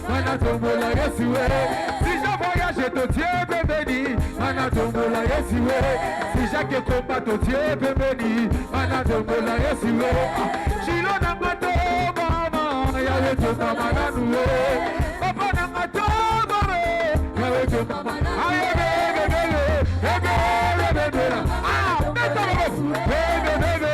Manatombola Yesue. Si je voyage, ton Dieu peut bénir. Manatombola Yesue. Si chaque combat, ton Dieu peut bénir. Manatombola Yesue. Chilo Namato, Mama, Yahweh, ton Mama Nanue. Papa Namato, Mama, Yahweh, ton Mama. Aïe, bébé, bébé, bébé, bébé, ah, bébé, bébé, bébé,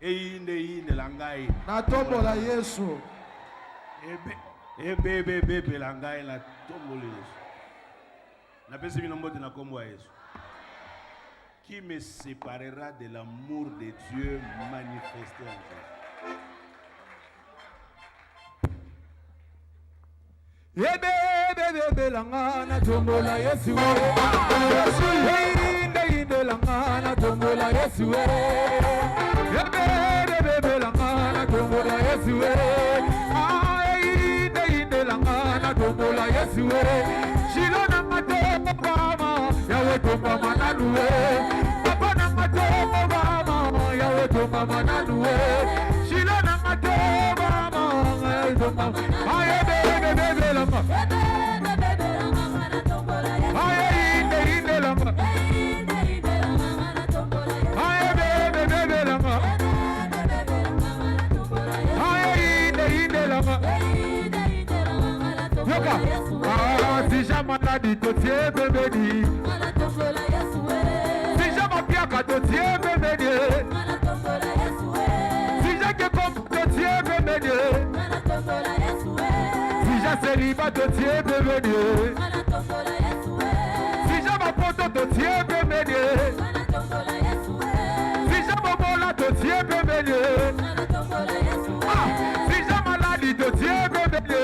Inde langai na tombola Yesu. Bebe langai la tombola Yesu. Na pesi minombote na kombo Yesu. Qui me séparera de l'amour de Dieu manifesté en Jésus? Bebe langana tombola Yesu. Inde langana tombola Yesu. Bebe langana tombola Yesu. Inde langana tombola Yesu. Shilo namato mama Yahweh to mama nanue. Papa namato mama Yahweh to mama nanue. Shilo namato mama Yahweh to mama. Aye bebe langana. Aye inde langana. Aye bebe langana. Yoka, si jamais to tie bebedi. Si jamais piaka to tie bebedi. Si jamais comme to tie bebedi. Si jamais célibat to tie bebedi. Si jamais poto to tie bebedi. Si jamais mola to tie bebedi. Si jamais maladie to tie bebedi.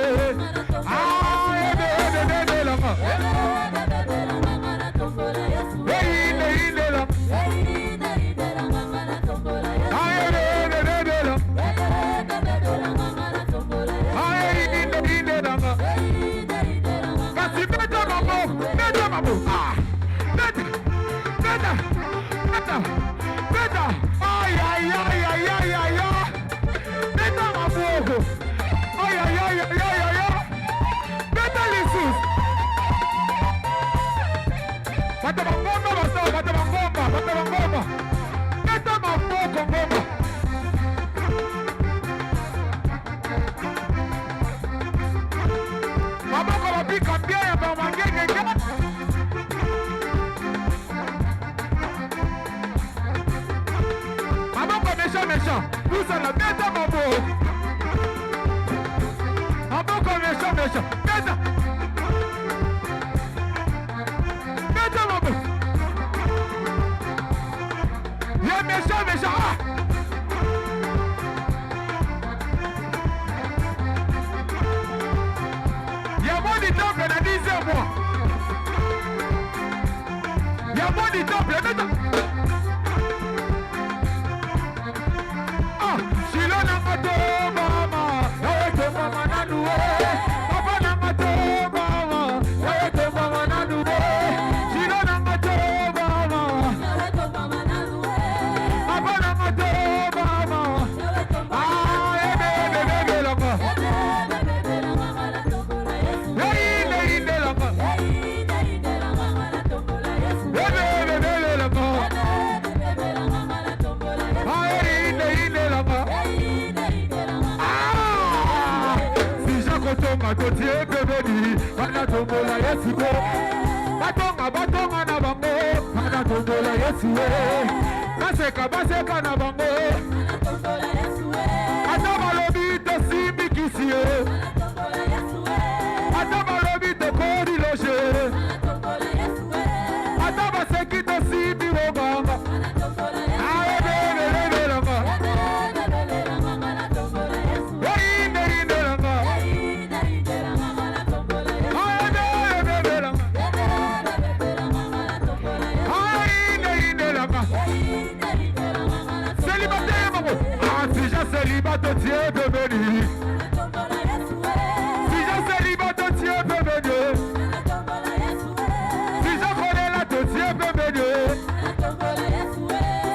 Baseka na bango. Atama lobi to simbi kisie. Atama lobi to kodi loje. Atama seki to simbi woganga. Aye bebe langa. Inde langa. es béni. Si je célibataire, tu es béni. Si je connais là, tu es béni.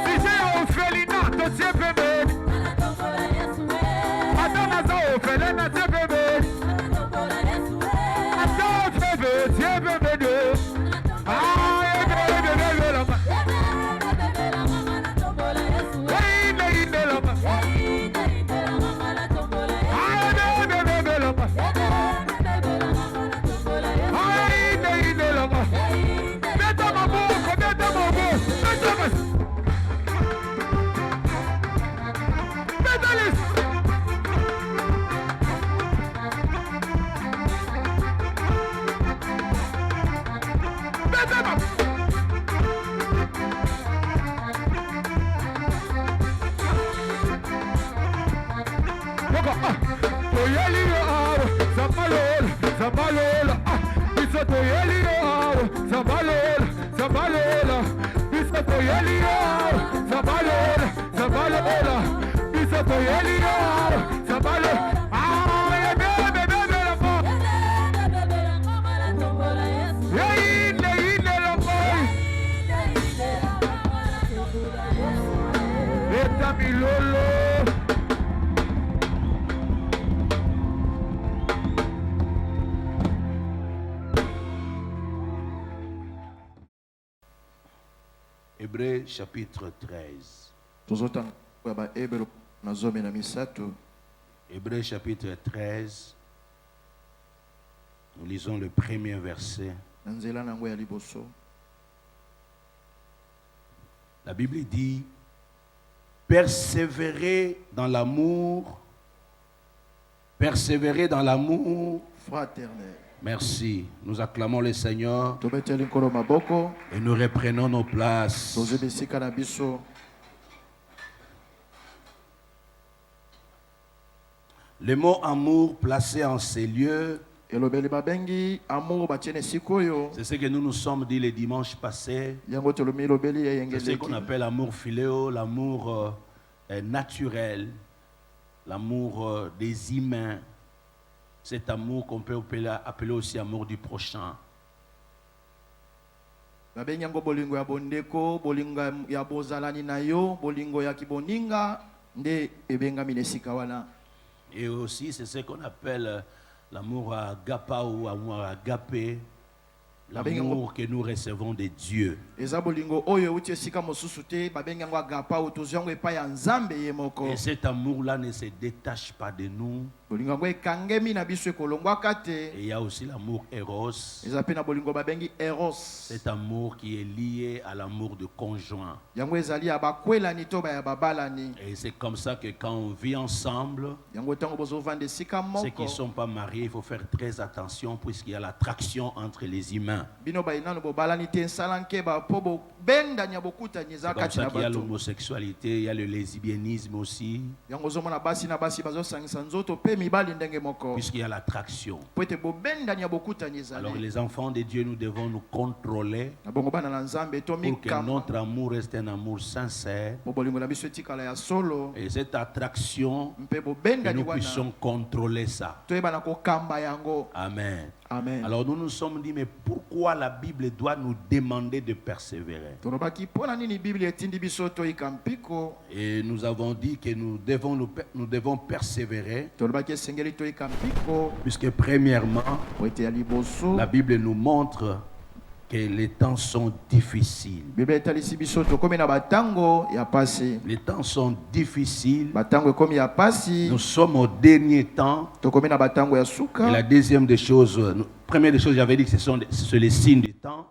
Si j'ai orphelinat, tu es béni. Madame Naza orphelinat, tu es béni. Attends, tu es béni. Hébreux chapitre 13. Hébreux chapitre 13. Nous lisons le premier verset. La Bible dit: persévérer dans l'amour fraternel. Merci. Nous acclamons le Seigneur et nous reprenons nos places. Le mot amour placé en ces lieux, c'est ce que nous nous sommes dit le dimanche passé. C'est ce qu'on appelle l'amour philéo, l'amour naturel, l'amour des humains. Cet amour qu'on peut appeler aussi amour du prochain. Et aussi c'est ce qu'on appelle l'amour agapa ou amour agapé, l'amour que nous recevons de Dieu. Et cet amour-là ne se détache pas de nous. Et il y a aussi l'amour Eros. Cet amour qui est lié à l'amour de conjoint. Et c'est comme ça que quand on vit ensemble, ceux qui ne sont pas mariés, il faut faire très attention puisqu'il y a l'attraction entre les humains. C'est comme ça qu'il y a l'homosexualité, il y a le lesbianisme aussi. Puisqu'il y a l'attraction. Alors les enfants de Dieu, nous devons nous contrôler pour que notre amour reste un amour sincère. Et cette attraction, que nous puissions contrôler ça. Amen. Amen. Alors nous nous sommes dit, mais pourquoi la Bible doit nous demander de persévérer? Et nous avons dit que nous devons persévérer, puisque premièrement, la Bible nous montre que les temps sont difficiles. Les temps sont difficiles. Nous sommes au dernier temps. Et la deuxième des choses, première des choses, j'avais dit que c'est les signes du temps.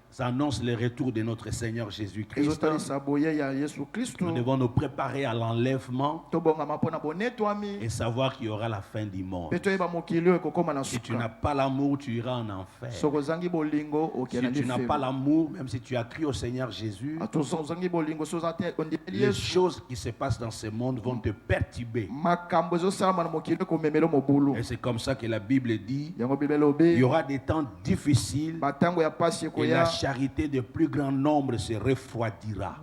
Ça annonce le retour de notre Seigneur Jésus-Christ. Nous devons nous préparer à l'enlèvement et savoir qu'il y aura la fin du monde. Si tu n'as pas l'amour, tu iras en enfer. Si tu n'as pas l'amour, même si tu as crié au Seigneur Jésus, les choses qui se passent dans ce monde vont te perturber. Et c'est comme ça que la Bible dit, il y aura des temps difficiles et la charité de plus grand nombre se refroidira.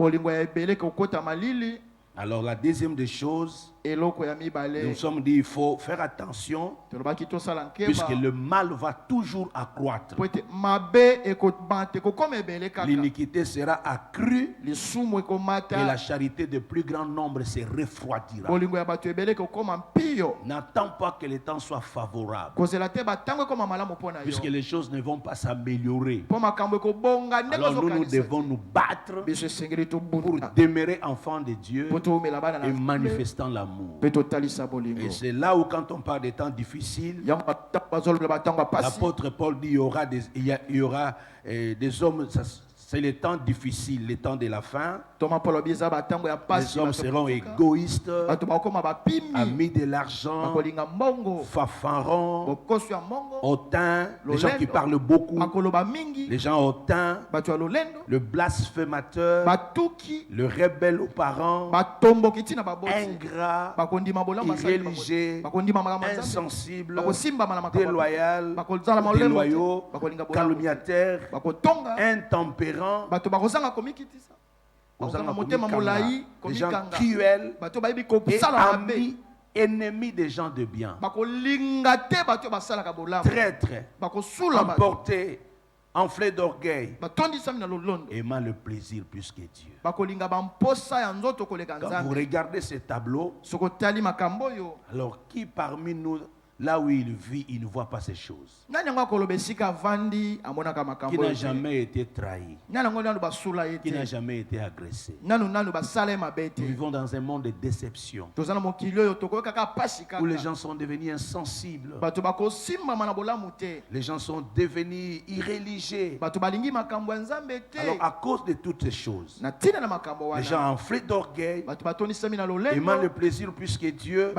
Alors la deuxième des choses, nous sommes dit il faut faire attention puisque le mal va toujours accroître. L'iniquité sera accrue et la charité de plus grand nombre se refroidira. N'attends pas que le temps soit favorable puisque les choses ne vont pas s'améliorer. Alors nous devons nous battre pour demeurer enfants de Dieu et manifestant l'amour. Et c'est là où quand on parle des temps difficiles, l'apôtre Paul dit il y aura des hommes, c'est les temps difficiles, les temps de la fin. Les hommes seront égoïstes, amis de l'argent, fanfarons, hautains, les gens qui parlent beaucoup, les gens hautains, le blasphémateur, le rebelle aux parents, ingrat, irréligieux, insensible, déloyal, déloyaux, calomniateur, intempérant, les gens cruels et amis, ennemis des gens de bien, traîtres, emportés, enflés d'orgueil, aimant le plaisir plus que Dieu. Quand vous regardez ce tableau, alors qui parmi nous, là où il vit, il ne voit pas ces choses? Qui n'a jamais été trahi? Qui n'a jamais été agressé? Nous vivons dans un monde de déception où les gens sont devenus insensibles. Les gens sont devenus irréligieux. Alors à cause de toutes ces choses, les gens enflés d'orgueil, aimant le plaisir plus que Dieu.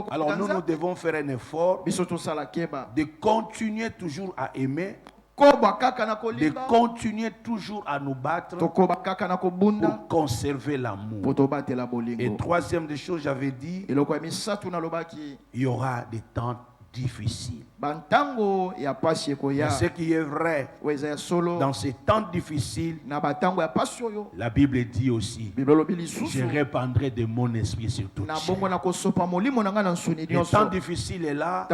Alors nous devons faire un effort de continuer toujours à aimer, de continuer toujours à nous battre pour conserver l'amour. Et troisième des choses, j'avais dit, il y aura des temps difficiles. Ce qui est vrai dans ces temps difficiles, la Bible dit aussi, je répandrai de mon esprit sur toute chair. Le temps difficile est là,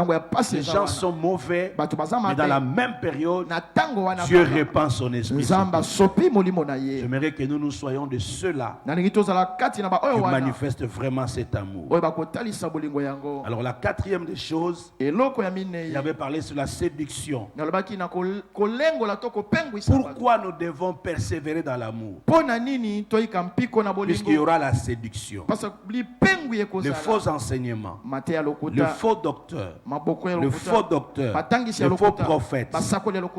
les gens sont mauvais, mais dans la même période, Dieu répand son esprit sur toute chair. J'aimerais que nous soyons de ceux-là qui manifestent vraiment cet amour. Alors la quatrième des choses, il avait parlé sur la séduction. Pourquoi nous devons persévérer dans l'amour? Puisqu'il y aura la séduction, le faux enseignement, le faux docteur, le faux prophète,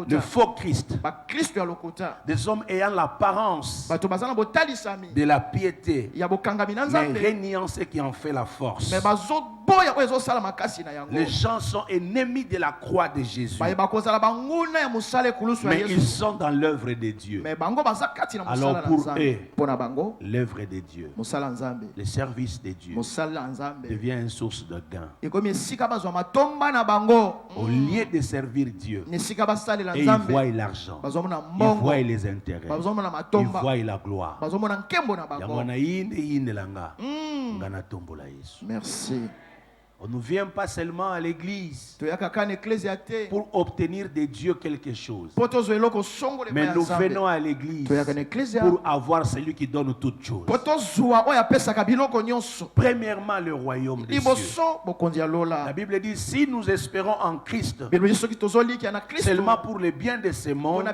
le faux Christ, des hommes ayant l'apparence de la piété, mais régnant ce qui en fait la force. Les gens sont ennemis de la croix de Jésus, mais ils sont dans l'œuvre de Dieu. Alors pour eux, l'œuvre de Dieu, le service de Dieu devient une source de gain. Au lieu de servir Dieu, et ils voient l'argent, ils voient les intérêts, ils voient la gloire. Merci. On ne vient pas seulement à l'église pour obtenir de Dieu quelque chose, mais nous venons à l'église pour avoir celui qui donne toutes choses. Premièrement, le royaume des cieux. La Bible dit, si nous espérons en Christ seulement pour le bien de ce monde,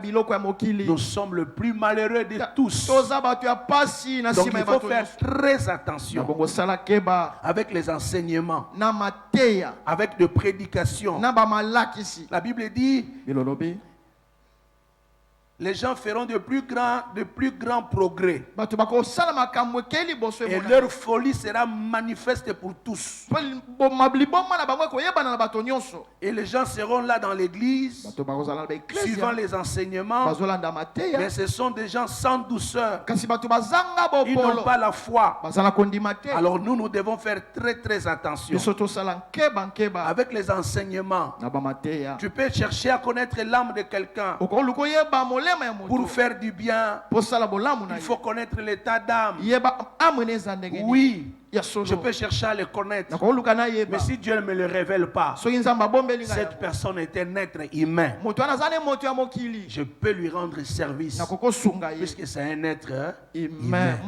nous sommes le plus malheureux de tous. Donc il faut faire très attention avec les enseignements, avec de prédications. La Bible dit, les gens feront de plus grands progrès. Et leur folie sera manifeste pour tous. Et les gens seront là dans l'église, suivant les enseignements. Mais ce sont des gens sans douceur. Ils n'ont pas la foi. Alors nous devons faire très très attention avec les enseignements. Tu peux chercher à connaître l'âme de quelqu'un, Pour faire du bien, il faut connaître l'état d'âme. Oui, je peux chercher à le connaître. Mais si Dieu ne me le révèle pas, cette personne est un être humain. Je peux lui rendre service puisque c'est un être humain.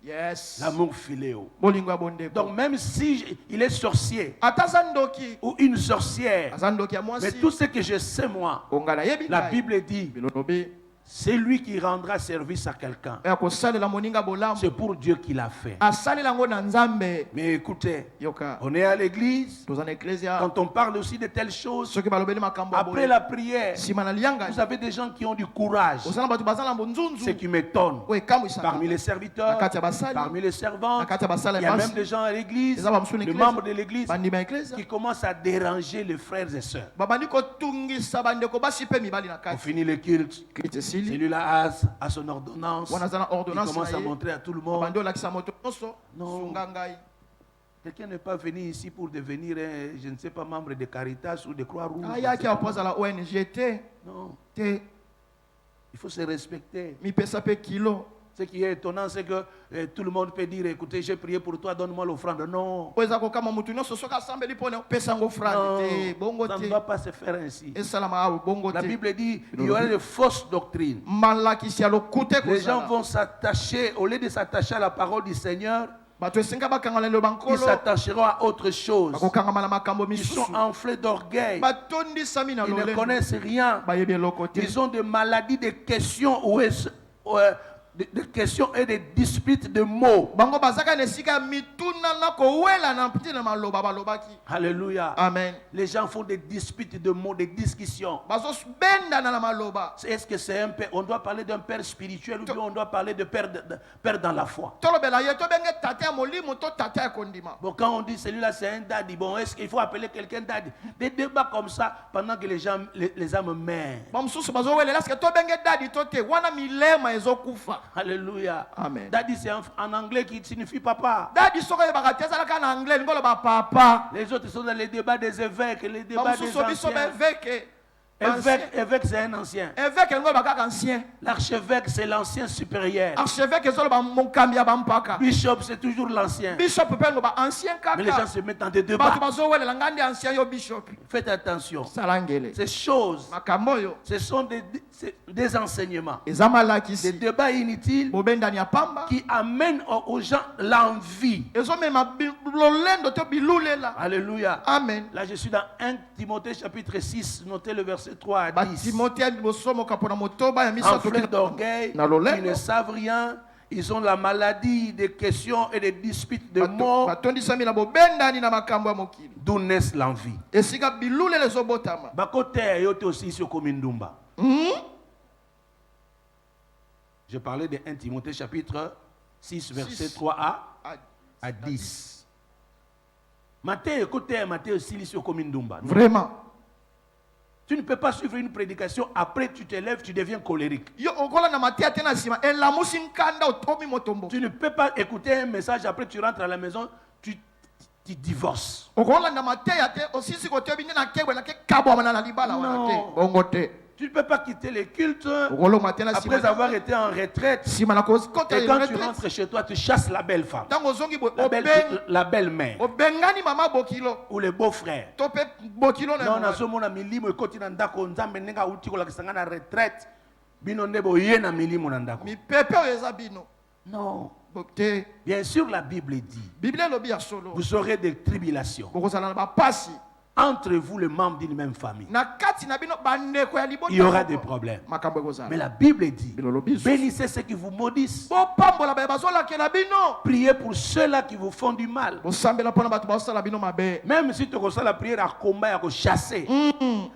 Yes. L'amour filéo. Donc même si il est sorcier ou une sorcière, mais tout ce que je sais moi, la Bible dit, c'est lui qui rendra service à quelqu'un. C'est pour Dieu qu'il a fait. Mais écoutez, on est à l'église. Quand on parle aussi de telles choses, après la prière, vous avez des gens qui ont du courage. Ce qui m'étonne, parmi les serviteurs, parmi les servants, il y a même des gens à l'église, des membres de l'église, qui commencent à déranger les frères et sœurs. On finit le culte. Celui-là a son ordonnance. Il commence à montrer à tout le monde. Non. Quelqu'un n'est pas venu ici pour devenir, je ne sais pas, membre de Caritas ou de Croix-Rouge. Non. Il faut se respecter. Ce qui est étonnant, c'est que tout le monde peut dire, écoutez, j'ai prié pour toi, donne-moi l'offrande. Non. Non, ça ne doit pas se faire ainsi. La Bible dit, il y aura de fausses doctrines. Les gens vont s'attacher, au lieu de s'attacher à la parole du Seigneur, ils s'attacheront à autre chose. Ils sont enflés d'orgueil. Ils ne connaissent rien. Ils ont des maladies, des questions des questions et des disputes de mots. Alléluia. Amen. Les gens font des disputes de mots, des discussions. Est-ce que c'est un père? On doit parler d'un père spirituel ou bien on doit parler de père dans la foi? Bon, quand on dit celui-là c'est un daddy, bon, est-ce qu'il faut appeler quelqu'un daddy? Des débats comme ça pendant que les âmes meurent. Alléluia. Amen. Daddy c'est en anglais qui signifie papa. Les autres sont dans les débats des évêques, les débats des anciens. Évêque c'est un ancien. L'archevêque c'est l'ancien supérieur. Bishop c'est toujours l'ancien. Mais les gens se mettent dans des débats. Faites attention. Ces choses, ce sont des enseignements, des débats inutiles qui amènent aux gens l'envie. Alléluia. Amen. Là je suis dans 1 Timothée chapitre 6, notez le verset 3 à 10. Enflés d'orgueil, ils ne savent rien. Ils ont la maladie des questions et des disputes de mots. D'où naissent l'envie. Je parlais de 1 Timothée chapitre 6, verset 3 à 10. Vraiment. Tu ne peux pas suivre une prédication, après tu te lèves, tu deviens colérique. Tu ne peux pas écouter un message, après tu rentres à la maison, tu divorces. Non. Tu ne peux pas quitter les cultes après avoir été en retraite. Et quand tu rentres chez toi, tu chasses la belle femme, la belle mère ou le beau frère. Non. Bien sûr, la Bible dit, vous aurez des tribulations entre vous, les membres d'une même famille. Il y aura des problèmes. Mais la Bible dit, bénissez ceux qui vous maudissent. Priez pour ceux-là qui vous font du mal. Même si tu reçois la prière à combat, à chasser.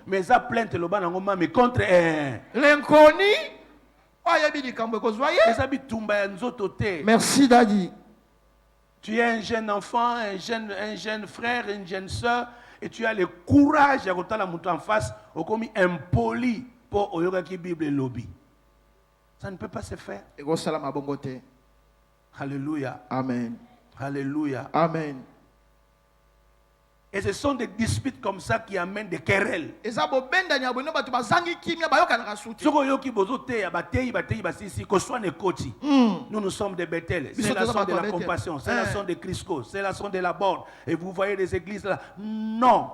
Mais ça plainte le ban mais contre l'inconnu. Merci Daddy. Tu es un jeune enfant, un jeune frère, une jeune soeur, et tu as le courage de regarder la montagne en face, ou comme impoli pour oyoga qui Bible lobby. Ça ne peut pas se faire. Alléluia. Amen. Alléluia. Amen. Et ce sont des disputes comme ça qui amènent des querelles. Nous sommes des Bethel. C'est la son de la compassion. C'est la son de Crisco. C'est la son de la borne. Et vous voyez les églises là. Non.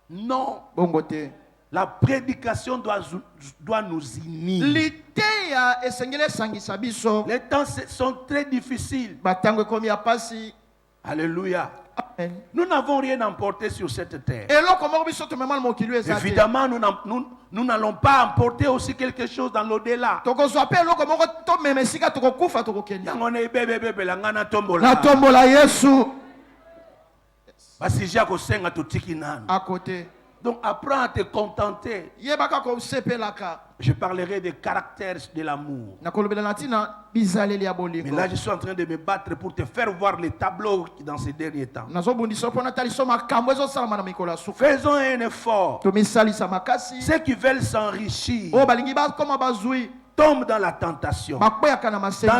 Non. La prédication doit nous unir. Les temps sont très difficiles. Alléluia. Nous n'avons rien emporté sur cette terre. Évidemment, nous n'allons pas emporter aussi quelque chose dans l'au-delà. À côté. Donc apprends à te contenter. Je parlerai des caractères de l'amour. Mais là, je suis en train de me battre pour te faire voir les tableaux dans ces derniers temps. Faisons un effort. Ceux qui veulent s'enrichir tombent dans la tentation, dans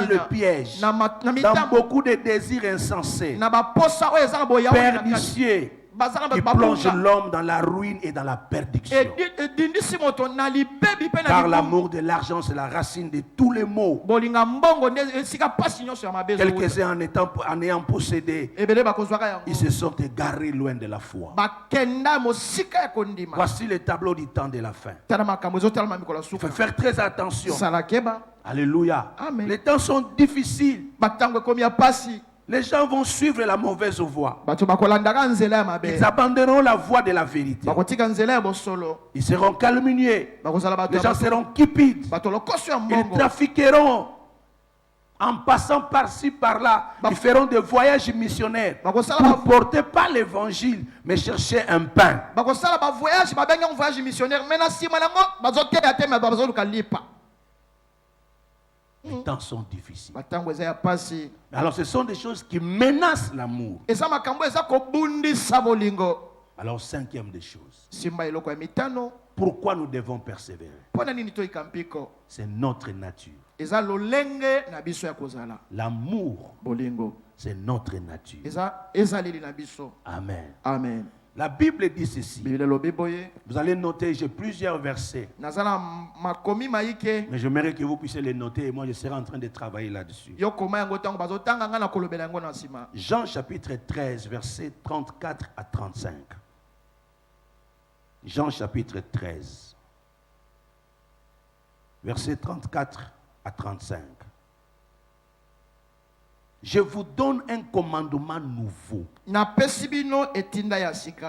le piège, dans beaucoup de désirs insensés, pernicieux, qui plonge l'homme dans la ruine et dans la perdition. Car l'amour de l'argent, c'est la racine de tous les maux. Quelques-uns en ayant possédé, ils se sont égarés loin de la foi. Voici le tableau du temps de la fin. Il faut faire très attention. Alléluia. Amen. Les temps sont difficiles. Les gens vont suivre la mauvaise voie. Ils abandonneront la voie de la vérité. Ils seront calomniés. Les gens seront cupides. Ils trafiqueront en passant par-ci, par-là. Ils feront des voyages missionnaires pour porter pas l'évangile, mais chercher un pain. Les temps sont difficiles. Alors ce sont des choses qui menacent l'amour. Alors cinquième des choses. Pourquoi nous devons persévérer? C'est notre nature. L'amour, c'est notre nature. Amen. Amen. La Bible dit ceci. Vous allez noter, j'ai plusieurs versets. Mais j'aimerais que vous puissiez les noter et moi je serai en train de travailler là-dessus. Jean chapitre 13, versets 34 à 35. Jean chapitre 13, versets 34 à 35. Je vous donne un commandement nouveau.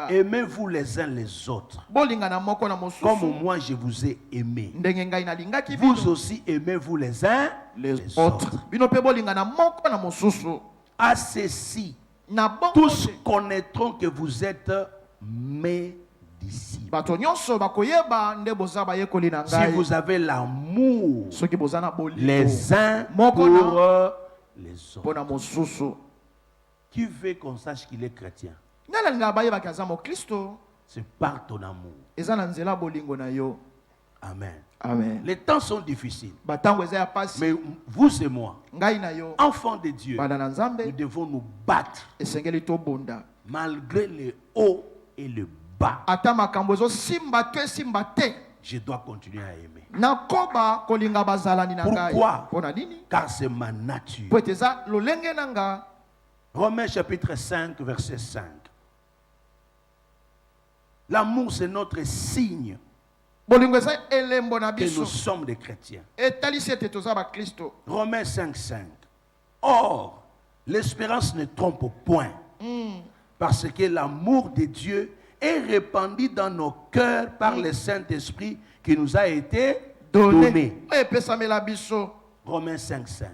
Aimez-vous les uns les autres. Comme moi je vous ai aimé. Vous aussi aimez-vous les uns les autres. À ceci, tous connaîtront que vous êtes mes disciples. Si vous avez l'amour les uns pour les autres. Qui veut qu'on sache qu'il est chrétien? C'est par ton amour. Amen. Amen. Les temps sont difficiles. Mais vous et moi, enfants de Dieu, nous devons nous battre malgré le haut et le bas. Je dois continuer à aimer. Pourquoi? Car c'est ma nature. Romains chapitre 5, verset 5. L'amour, c'est notre signe que nous sommes des chrétiens. Romains 5, 5. Or, l'espérance ne trompe point, parce que l'amour de Dieu est répandu dans nos cœurs par le Saint-Esprit qui nous a été donné. Romains 5, 5.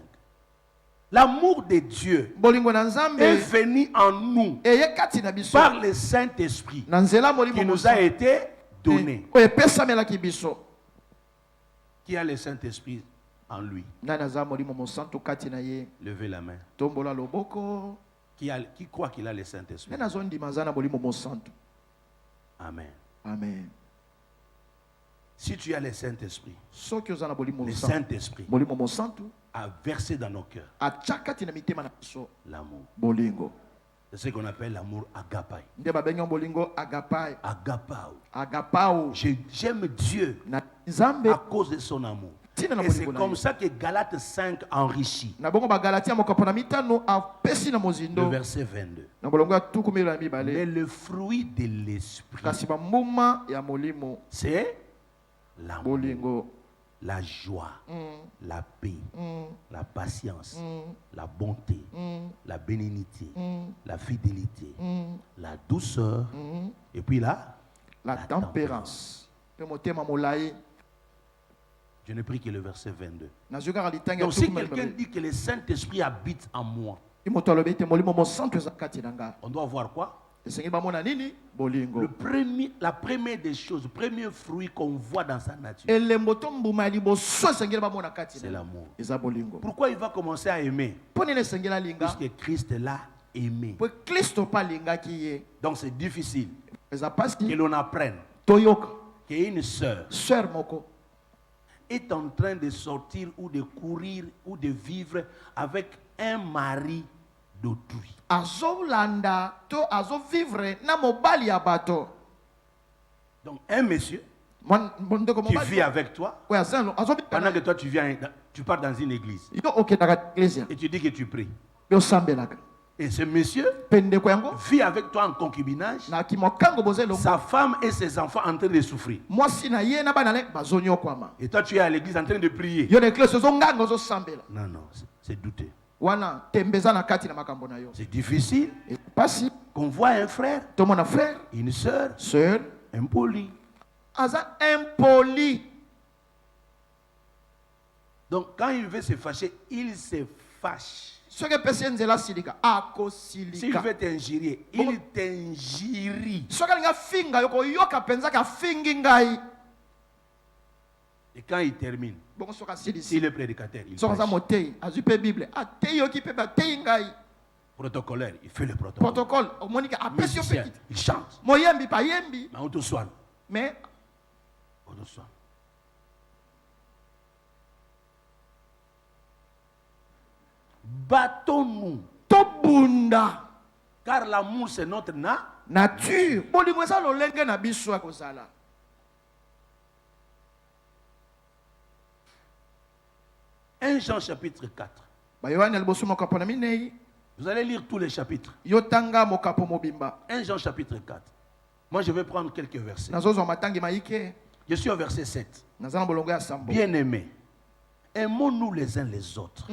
L'amour de Dieu est venu en nous par le Saint-Esprit qui nous a été donné. Qui a le Saint-Esprit en lui? Levez la main. Qui croit qu'il a le Saint-Esprit? Amen. Amen. Si tu as le Saint-Esprit, le Saint-Esprit a versé dans nos cœurs l'amour. C'est ce qu'on appelle l'amour agapai. Agapao. J'aime Dieu à cause de son amour. Et c'est comme ça que Galates 5 enrichit. Le verset 22. Mais le fruit de l'esprit, c'est l'amour, la joie, la paix, la patience, la bonté, la bénignité, la fidélité, la douceur, et puis la tempérance. Je ne prie que le verset 22. Donc si quelqu'un dit que le Saint-Esprit habite en moi, on doit voir quoi? La première des choses, le premier fruit qu'on voit dans sa nature, c'est l'amour. Pourquoi il va commencer à aimer? Puisque Christ l'a aimé. Donc c'est difficile que l'on apprenne qu'une sœur est en train de sortir ou de courir ou de vivre avec un mari d'autrui. Donc un monsieur qui vit avec toi, pendant que toi tu pars dans une église et tu dis que tu pries. Et ce monsieur vit avec toi en concubinage, sa femme et ses enfants en train de souffrir. Et toi tu es à l'église en train de prier. Non, non, c'est douteux. C'est difficile qu'on voit un frère, une sœur, impoli. Donc quand il veut se fâcher, il se fâche. S'il veut t'injurier, il t'injurie. Et quand il termine, s'il est prédicateur, il prêche. Protocolaire, il fait le protocole. Musicien, il chante. Mais battons-nous, car l'amour c'est notre nature. 1 Jean chapitre 4. Vous allez lire tous les chapitres. 1 Jean chapitre 4. Moi je vais prendre quelques versets. Je suis au verset 7. Bien-aimés, aimons-nous les uns les autres.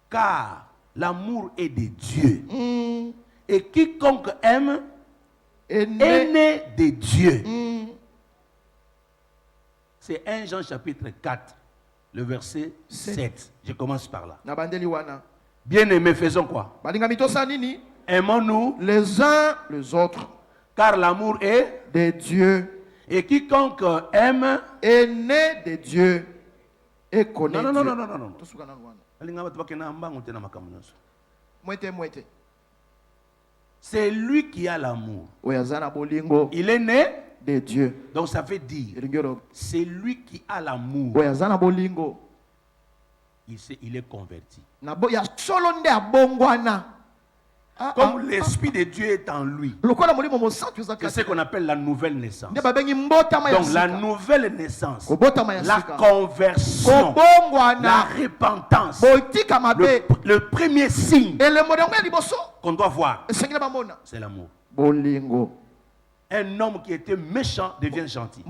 Car l'amour est de Dieu. Et quiconque aime est né de Dieu. C'est 1 Jean chapitre 4, le verset 7. Je commence par là. Bien-aimés, faisons quoi? Aimons-nous les uns les autres. Car l'amour est de Dieu. Et quiconque aime est né de Dieu et connaît Dieu. Non. C'est lui qui a l'amour. Il est né de Dieu. Donc ça veut dire, c'est lui qui a l'amour. Il est converti. Comme l'Esprit de Dieu est en lui. C'est ce qu'on appelle la nouvelle naissance. Donc la nouvelle naissance, la conversion, la repentance, le premier signe qu'on doit voir, c'est l'amour. Un homme qui était méchant devient gentil.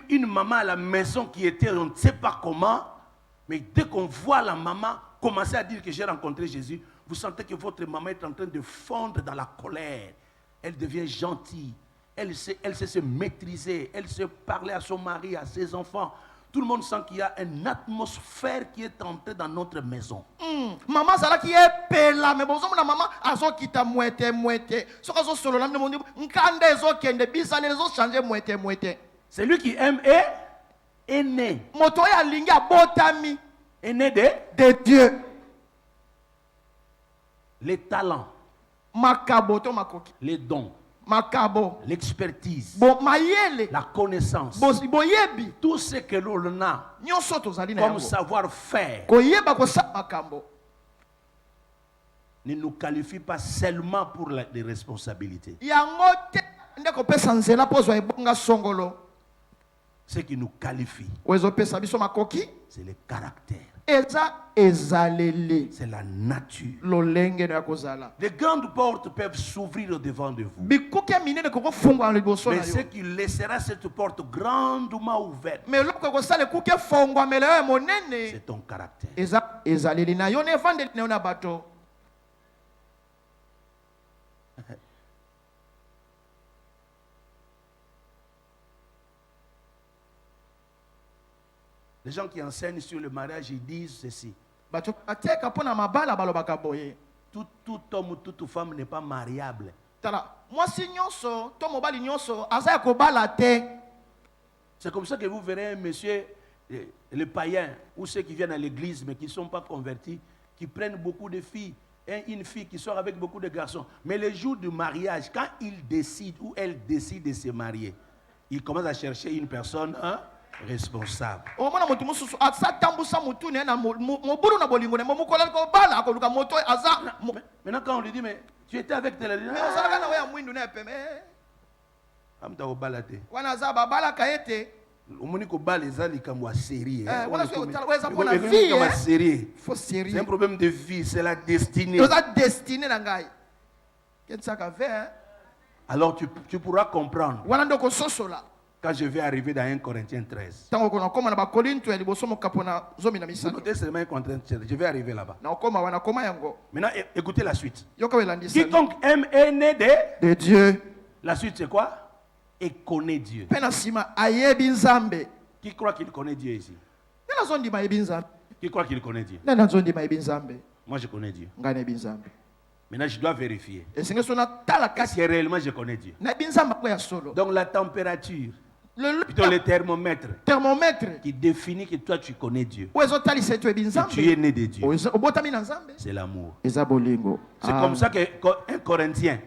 Une maman à la maison qui était on ne sait pas comment, mais dès qu'on voit la maman commencer à dire que j'ai rencontré Jésus, vous sentez que votre maman est en train de fondre dans la colère. Elle devient gentille. Elle sait se maîtriser. Elle sait parler à son mari, à ses enfants. Tout le monde sent qu'il y a une atmosphère qui est entrée dans notre maison. Maman, c'est là qui est pela, mais bon, maman, azo kita mouette. Sokazo solo la me mondi, nkande zo kende bisane zo changer mouette. C'est lui qui aime est né. Moto ya linga botami est né de Dieu. Les talents, makaboto makoki, les dons, l'expertise, la connaissance, tout ce que l'on a comme savoir-faire ne nous qualifie pas seulement pour les responsabilités. Ce qui nous qualifie, c'est le caractère. C'est la nature. Les grandes portes peuvent s'ouvrir au-devant de vous. Mais ce qui laissera cette porte grandement ouverte, c'est ton caractère. Les gens qui enseignent sur le mariage, ils disent ceci. Tout homme ou toute femme n'est pas mariable. C'est comme ça que vous verrez un monsieur, le païen, ou ceux qui viennent à l'église mais qui ne sont pas convertis, qui prennent beaucoup de filles, une fille qui sort avec beaucoup de garçons. Mais le jour du mariage, quand il décide ou elle décide de se marier, il commence à chercher une personne responsable. Maintenant quand on lui dit mais tu étais avec tel, c'est un problème de vie, c'est la destinée. Alors tu pourras comprendre quand je vais arriver dans 1 Corinthiens 13. Notez seulement 1 Corinthiens 13. Je vais arriver là-bas. Maintenant, écoutez la suite. Quiconque aime est né de Dieu. La suite, c'est quoi? Et connaît Dieu. Qui croit qu'il connaît Dieu ici? Qui croit qu'il connaît Dieu? Moi, je connais Dieu. Maintenant, je dois vérifier. Est-ce que réellement je connais Dieu? Donc, la température, plutôt le thermomètre qui définit que toi tu connais Dieu, que tu es né de Dieu, c'est l'amour. C'est comme ça qu'un Corinthien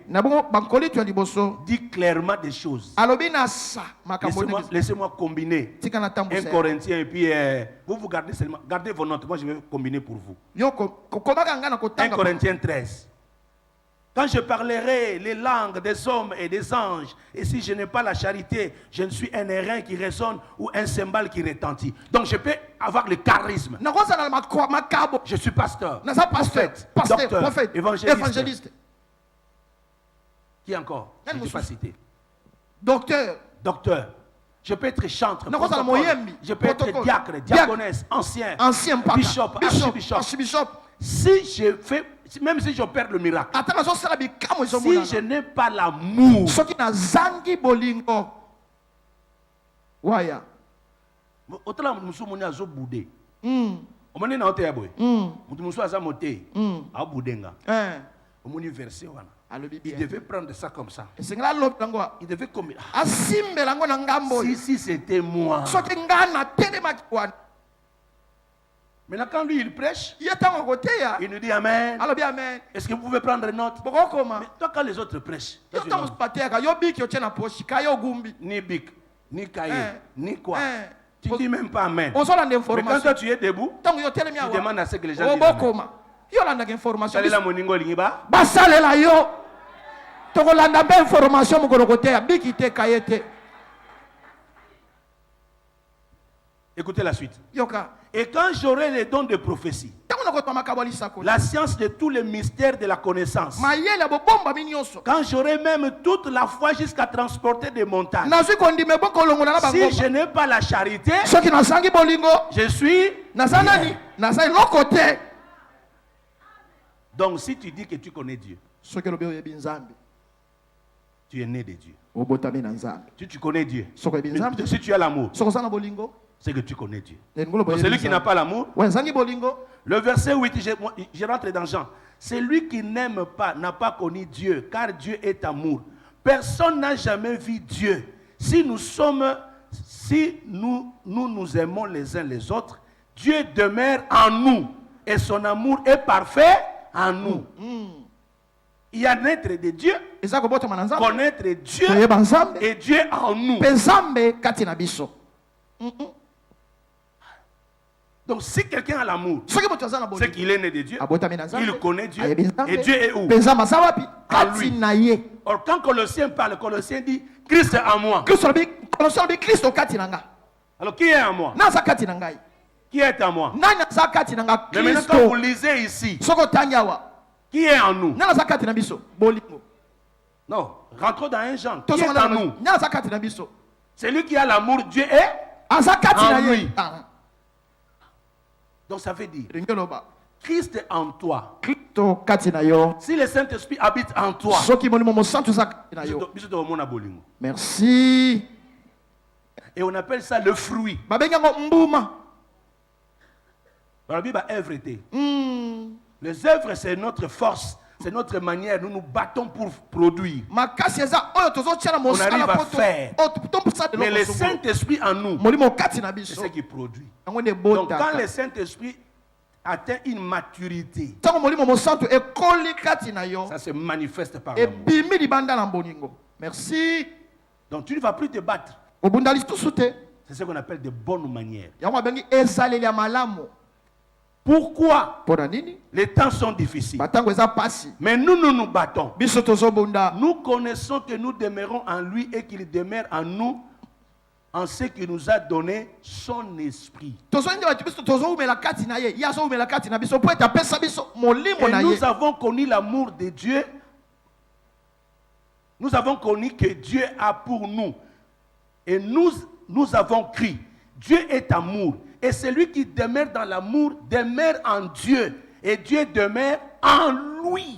dit clairement des choses. Laissez-moi combiner un Corinthien et puis vous gardez seulement, gardez vos notes, moi je vais combiner pour vous. 1 Corinthiens 13. Quand je parlerai les langues des hommes et des anges, et si je n'ai pas la charité, je ne suis un airain qui résonne ou un cymbale qui retentit. Donc je peux avoir le charisme. Je suis pasteur, prophète, évangéliste. Qui encore? Je ne peux pas citer. Docteur. Je peux être chantre, je peux être diacre, diaconesse, ancien, bishop, archibishop. Si je fais, même si je perds le miracle, si je n'ai pas l'amour, autant nous sommes à boudé. On est en terre, nous sommes à moté, à boudenga. Il devait prendre ça comme ça. Il devait comme si c'était moi. Maintenant, quand lui il prêche, il nous dit Amen. Est-ce que vous pouvez prendre note? Mais toi, quand les autres prêchent, ni bic, ni cahier, ni quoi. Tu ne dis même pas Amen. Mais quand toi tu es debout, tu demandes à ce que les gens disent Amen. Écoutez la suite. Et quand j'aurai les dons de prophétie, la science de tous les mystères de la connaissance, quand j'aurai même toute la foi jusqu'à transporter des montagnes, si je n'ai pas la charité, je suis rien. Donc si tu dis que tu connais Dieu, tu es né de Dieu. Tu connais Dieu. Mais si tu as l'amour, c'est que tu connais Dieu. Donc celui qui n'a pas l'amour, le verset 8, je rentre dans Jean. Celui qui n'aime pas n'a pas connu Dieu, car Dieu est amour. Personne n'a jamais vu Dieu. Si nous aimons les uns les autres, Dieu demeure en nous et son amour est parfait en nous. Il y a naître de Dieu, connaître Dieu et Dieu en nous. Donc si quelqu'un a l'amour, c'est qu'il est né de Dieu, il connaît Dieu, et Dieu est où? En lui. Or quand Colossiens parle, Colossiens dit, Christ est en moi. Alors qui est en moi? Qui est en moi? Mais maintenant quand vous lisez ici, qui est en nous? Non, rentrons dans un genre. Qui est en nous? C'est lui qui a l'amour, Dieu est en lui. Donc ça veut dire, Christ est en toi. Si le Saint-Esprit habite en toi, merci. Et on appelle ça le fruit. Les œuvres, c'est notre force, c'est notre manière, nous nous battons pour produire. On arrive à faire. Mais le Saint-Esprit en nous, c'est ce qui produit. Donc quand le Saint-Esprit atteint une maturité, ça se manifeste par l'amour. Merci. Donc tu ne vas plus te battre. C'est ce qu'on appelle de bonnes manières. Pourquoi? Les temps sont difficiles. Mais nous nous battons. Nous connaissons que nous demeurons en lui et qu'il demeure en nous en ce qu'il nous a donné son esprit. Et nous avons connu l'amour de Dieu. Nous avons connu que Dieu a pour nous. Et nous avons crié, Dieu est amour. Et celui qui demeure dans l'amour demeure en Dieu. Et Dieu demeure en lui.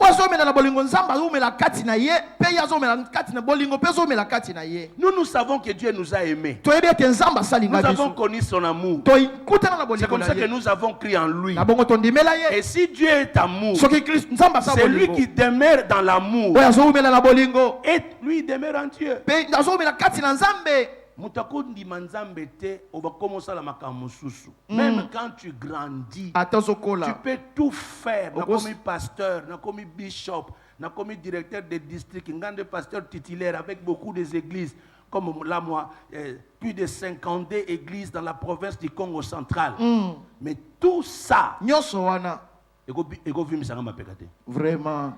Nous savons que Dieu nous a aimés. Nous avons connu son amour. C'est comme ça que nous avons crié en lui. Et si Dieu est amour, c'est lui qui demeure dans l'amour. Et lui demeure en Dieu. Même quand tu grandis, tu peux tout faire. Comme pasteur, comme bishop, comme directeur de district, un pasteur titulaire avec beaucoup d'églises, comme là moi, plus de 50 églises dans la province du Congo central. Mais tout ça, vraiment.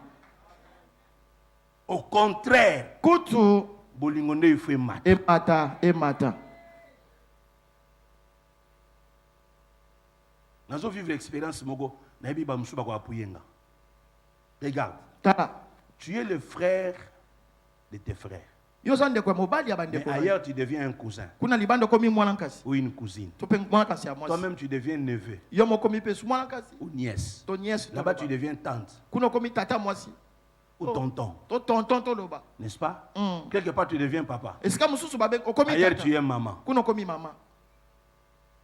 Au contraire, bolingonde il faut emata. Nous avons vécu l'expérience mogo na yebi ba musuba ko apuyenga. Regarde. Tu es le frère de tes frères. Mais ailleurs tu deviens un cousin. Ou une cousine. Toi-même tu deviens neveu. Ou nièce. Là-bas tu deviens tante. Ou tonton. N'est-ce pas? Quelque part tu deviens papa. Ailleurs tu es maman.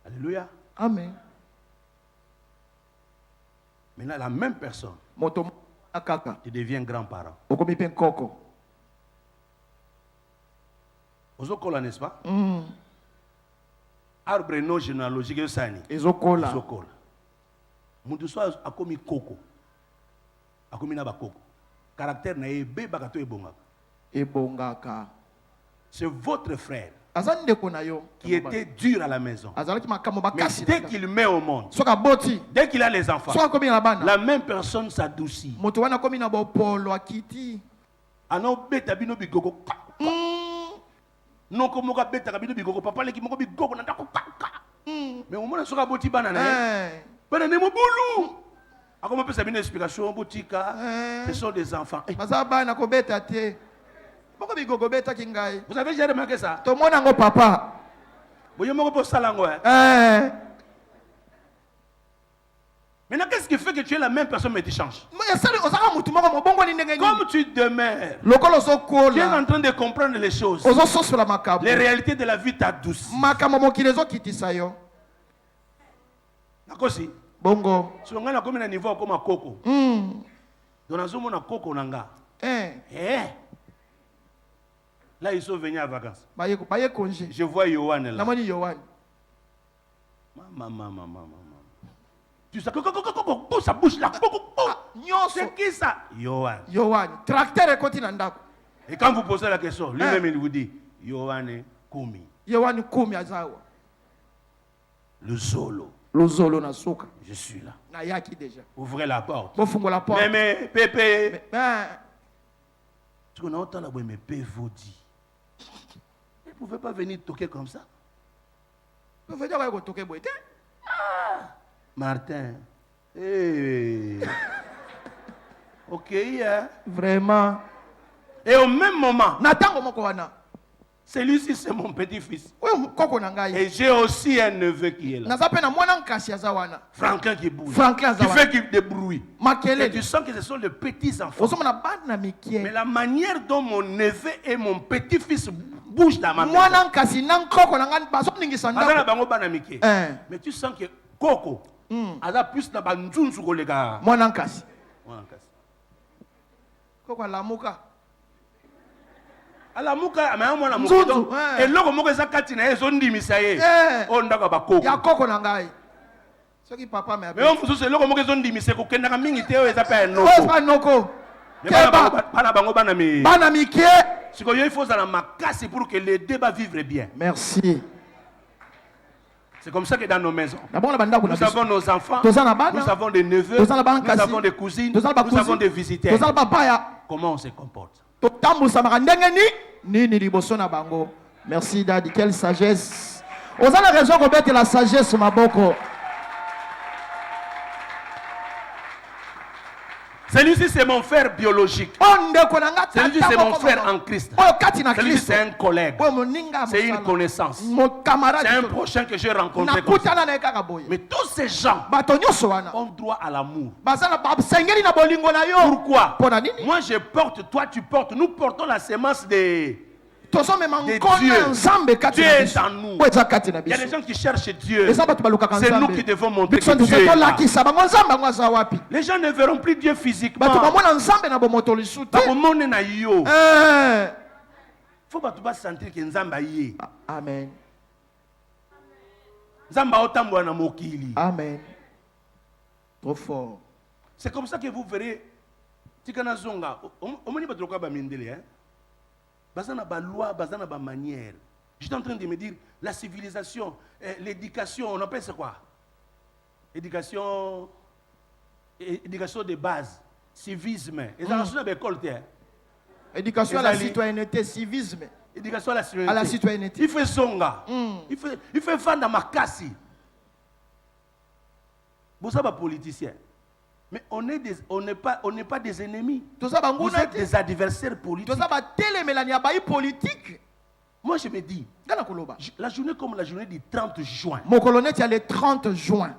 Alléluia. Amen. Maintenant la même personne, tu deviens grand-parent. Ozokola, n'est-ce pas? Arbre non généalogique de Sani. Ozokola. Mutu soit a commis coco. A commis na ba coco. Caractère na ebe bakato ebongaka. C'est votre frère qui était dur à la maison. Mais dès qu'il met au monde, dès qu'il a les enfants, la même personne s'adoucit. Non comme moka beta kabino bigogo papa le ki moko bigogo na ndako kaka. Mais au moins soka boti bana na. Bana ne mobulu. Akoma pesa bino explication botika. Ce sont des enfants. Mazaba na ko beta te. Moko bigogo beta kingai. Vous avez déjà remarqué ça? To mona ngo papa. Boyo moko po salango Maintenant, qu'est-ce qui fait que tu es la même personne mais tu changes? Comme tu demeures, tu es en train de comprendre les choses. Les réalités de la vie t'adoucissent. Bongo. Si on a comme un niveau comme un coco. Dans la zone on a coco nanga. Là ils sont venus à vacances. Je vois Yohan là. Maman. Tu sais, ça bouge là. C'est qui ça? Yohan. Yohan. Tracteur est côté dans. Et quand vous posez la question, lui-même il vous dit Yohan Koumi. Yohan Koumi azawa. Le Zolo. Le Zolo na soka. Je suis là. Na yaki déjà. Ouvrez la porte. La porte. Mais Pépé. Tu connais autant la boue, mais Pépé vous dit. Il ne pouvait pas venir toquer comme ça. Vous pouvez dire que vous toquez boue. Martin. Hey. Ok, hein? Vraiment. Et au même moment, Nathan, celui-ci c'est mon petit-fils. Et j'ai aussi un neveu qui est là. Franklin qui bouge. Qui fait des bruits. Et tu sens que ce sont les petits enfants. Mais la manière dont mon neveu et mon petit-fils bougent dans ma maison. Mais tu sens que Coco a plus de banjoun sur les gars. Coco la mouka. Ala muka ameamwa mukodo eloko moko ezakati na ezo ndimisa ye o ndaka bakoko ya koko na ngai soki papa me mais on mususu eloko moko ezo ndimisa ko kenda ka mingi te o ezapa noko o pa noko bana bango bana mike siko yo il faut ça la makasi pour que les deux va vivre bien. Merci. C'est comme ça que dans nos maisons, nous avons nos enfants, nous avons des neveux, nous avons des cousines, nous avons des visiteurs. Comment on se comporte? Merci Daddy, quelle sagesse. Vous avez raison de mettre la sagesse ma boko. Celui-ci c'est mon frère biologique. Celui-ci c'est mon frère en Christ. Celui-ci c'est un collègue. C'est une connaissance. C'est un prochain que j'ai rencontré. Mais tous ces gens ont droit à l'amour. Pourquoi? Moi je porte, toi tu portes. Nous portons la sémence des Dieu est en nous. Il y a des gens qui cherchent Dieu. C'est nous qui devons montrer que Dieu est là. Les gens ne verront plus Dieu physiquement. Il faut pas sentir que Nzamba y est. Amen. Amen. Trop fort. C'est comme ça que vous verrez. Bazana ba loi, bazana ba manière. J'étais en train de me dire, la civilisation, l'éducation, on appelle ça quoi? Éducation de base, civisme. Éducation à la citoyenneté, civisme. Éducation à la citoyenneté. Il fait songa. Il fait fan dans ma casse. Vous savez, politicien. Mais on n'est pas des ennemis. Vous êtes des adversaires politiques. Moi je me dis, la journée comme la journée du 30 juin. Mon colonel, il y a le 30 juin.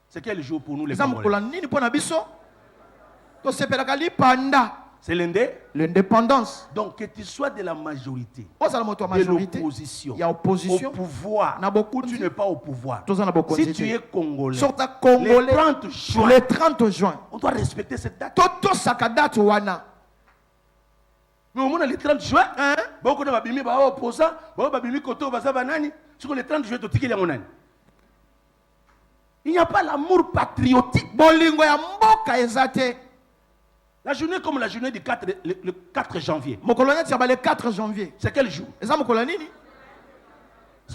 C'est quel jour pour nous les Congolais? C'est l'indépendance. Donc que tu sois de la majorité, de l'opposition, au pouvoir, ou tu n'es pas au pouvoir. Si tu es Congolais, le 30 juin, on doit respecter cette date. Mais au moment le 30 juin, beaucoup de babimi ba opposant, beaucoup de babimi koto baza banani, sur le 30 juin to tikeli monani. Il n'y a pas l'amour patriotique. Bolingo ya mboka ezate. La journée comme la journée du 4, le 4 janvier. Mon colonel, c'est le 4 janvier. C'est quel jour? C'est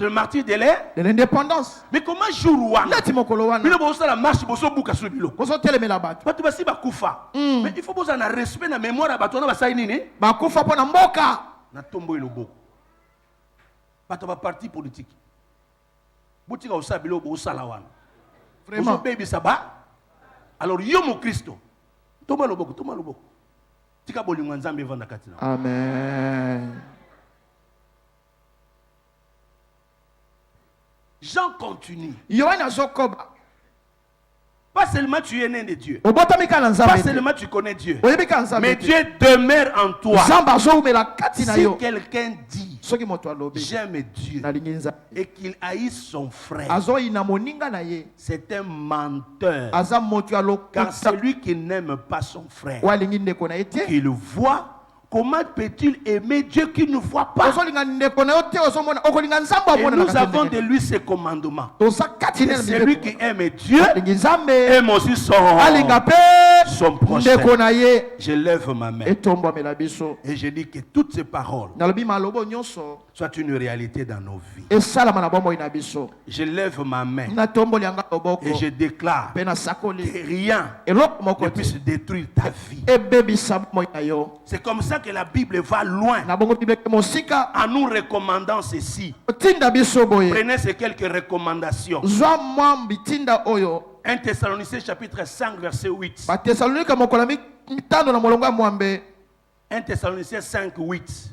le martyr de l'indépendance. Mais comment jour ouana? Là, mon colonel. Il faut la marche pour se bouca sur bilo. Vous avez la batte. Mais il faut poser un respect na mémoire à batona basaini. Ba kufa pona mboka. Na tombo iloboko. Bato ba parti politique. Boutika osabilo bo salawana. Vraiment. Baby saba. Alors yo mo Christo. Amen. Jean continue. Pas seulement tu es né de Dieu. Pas seulement tu connais Dieu. Mais Dieu demeure en toi. Si quelqu'un dit j'aime Dieu et qu'il haït son frère, c'est un menteur. Car celui qui n'aime pas son frère, qu'il voit Comment peut-il aimer Dieu qui ne voit pas? Et nous avons de lui ses commandements. C'est lui qui aime Dieu, aime aussi son prochain. Je lève ma main et je dis que toutes ces paroles soient une réalité dans nos vies. Je lève ma main et je déclare que rien ne puisse détruire ta vie. C'est comme ça que la Bible va loin en nous recommandant ceci. Prenez ces quelques recommandations. 1 Thessaloniciens chapitre 5 verset 8. 1 Thessaloniciens 5 8.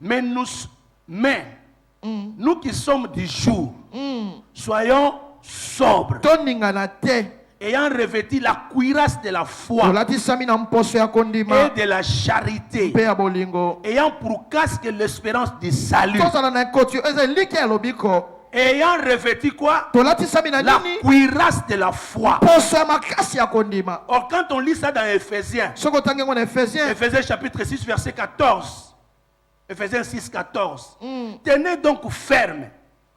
Mais nous qui sommes du jour, soyons sobres, ayant revêtu la cuirasse de la foi et de la charité, ayant pour casque l'espérance du salut, ayant revêtu quoi? La cuirasse de la foi. Or quand on lit ça dans Éphésiens, Éphésiens chapitre 6 verset 14, Éphésiens 6 14, tenez donc ferme.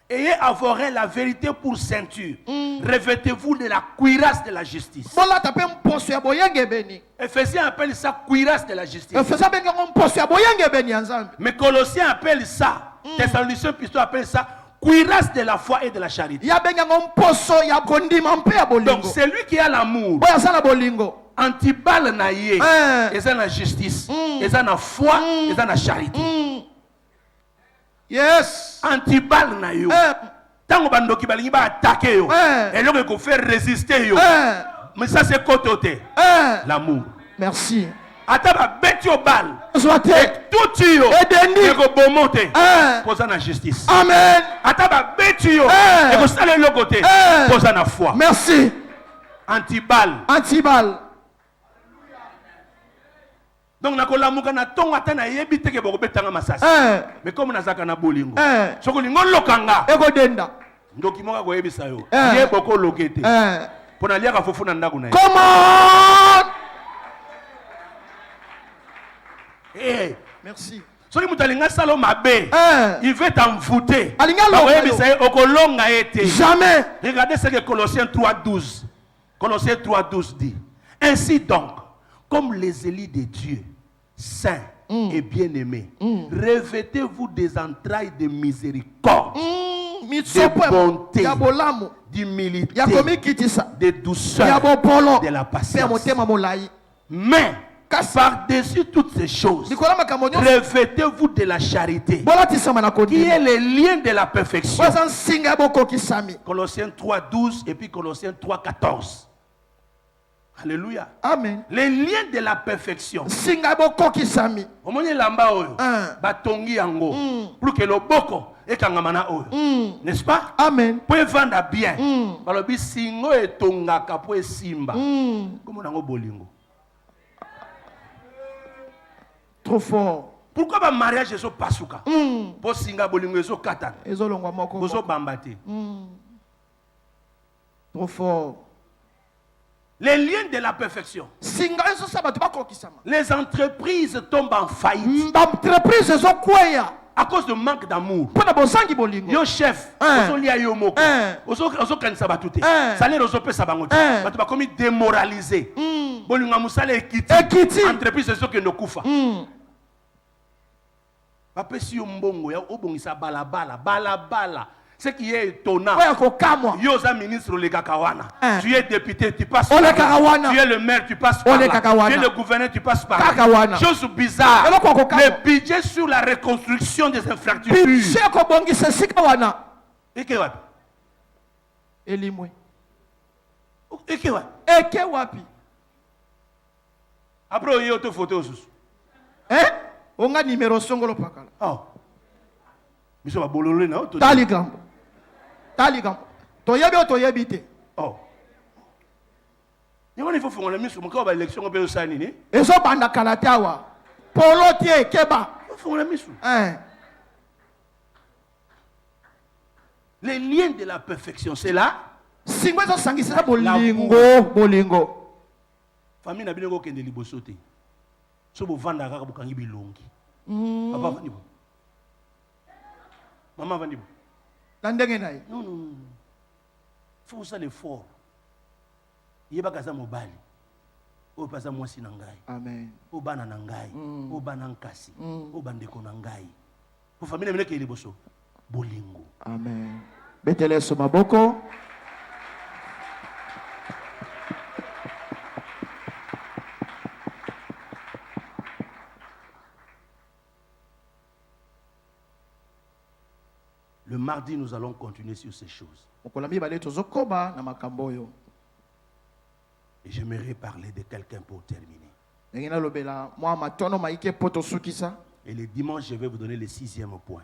Ayez avoré la vérité pour ceinture. Revêtez-vous de la cuirasse de la justice. Éphésiens appelle ça cuirasse de la justice. Mais Colossiens appelle ça, Thessaloniciens plutôt appelle ça cuirasse de la foi et de la charité. Donc celui qui a l'amour, antibal na ye, et ça la justice, et ça la foi, et ça la charité. Yes. Antibal na yo. Tango bandoki balingi ba attaquer yo. Et donc il faut faire résister yo. Mais ça c'est côté l'amour. Merci. Ataba beti yo bal. Et tout yo. Et ko bomonte. Pour ça la justice. Amen. Ataba beti yo. Et ko sale le côté. Pour ça la foi. Merci. Antibal. Antibal. Donc nakolamuka na tonga tana yebite ke boko betanga masasi. Mais comme nazaka na bolingo. Soko lingo lokanga. Eko denda. Ndoki moka ko yebisa yo. Ye boko lokete. Pona liaka fofu na ndaku na ye. Come on. Merci. Soki mutalinga salo mabe. Il veut t'envoûter. Alinga lokanga. Okolonga ete. Jamais. Regardez ce que Colossiens 3:12. Colossiens 3:12 dit. Ainsi donc, comme les élus de Dieu, saints et bien-aimés, revêtez-vous des entrailles de miséricorde, de bonté, d'humilité, de douceur, de la patience. Mais, par-dessus toutes ces choses, revêtez-vous de la charité, qui est le lien de la perfection. Colossiens 3:12 et puis Colossiens 3:14. Alléluia. Amen. Les liens de la perfection. Omoni lamba oyo. Batongi yango. Pour que le boko ekangamana oyo. N'est-ce pas? Amen. Pour vendre bien. Balobi singo etongaka po esimba. Comme nango bolingo. Trop fort. Pourquoi ba mariage ezo pasuka? Po singa bolingo ezo katana. Ezo longwa moko. Bozo bambate. Trop fort. Les liens de la perfection. Les entreprises tombent en faillite à cause de manque d'amour. Yo chef, salaire comme démoralisé. Entreprise que no kufa. Papa si mbongo ya obongisa balabala. Ce qui est étonnant, Yosa ministre le Kakawana. Tu es député, tu passes par là. Tu es le maire, tu passes par là. Tu es le gouverneur, tu passes par là. Chose bizarre, le budget sur la reconstruction des infrastructures. Après, il y a autre photo. On a numéro songolo pakala. Oh. Taligam. Taligam. Toyebi o toyebi te. Oh. Il faut faire la mission pour l'élection au pays sanini. Et so banda kalatawa. Polo tie keba. Il faut la mission. Les liens de la perfection, c'est là. Singwezo sangisa bolingo. famille na bino ko kende liboso te. So bo vanda kaka bokangi bilongi. Papa vandi bo. Maman vandi bo. Ndenge naye. Non non non. Faut ça l'effort. Yeba kaza mobali. O pasa mwasi na ngai. Amen. O bana na ngai. O bana nkasi. O bandeko na ngai. Pour famille na bino ke liboso. Bolingo. Amen. Betele so maboko. Le mardi, nous allons continuer sur ces choses. Et j'aimerais parler de quelqu'un pour terminer. Et le dimanche, je vais vous donner le 6e point.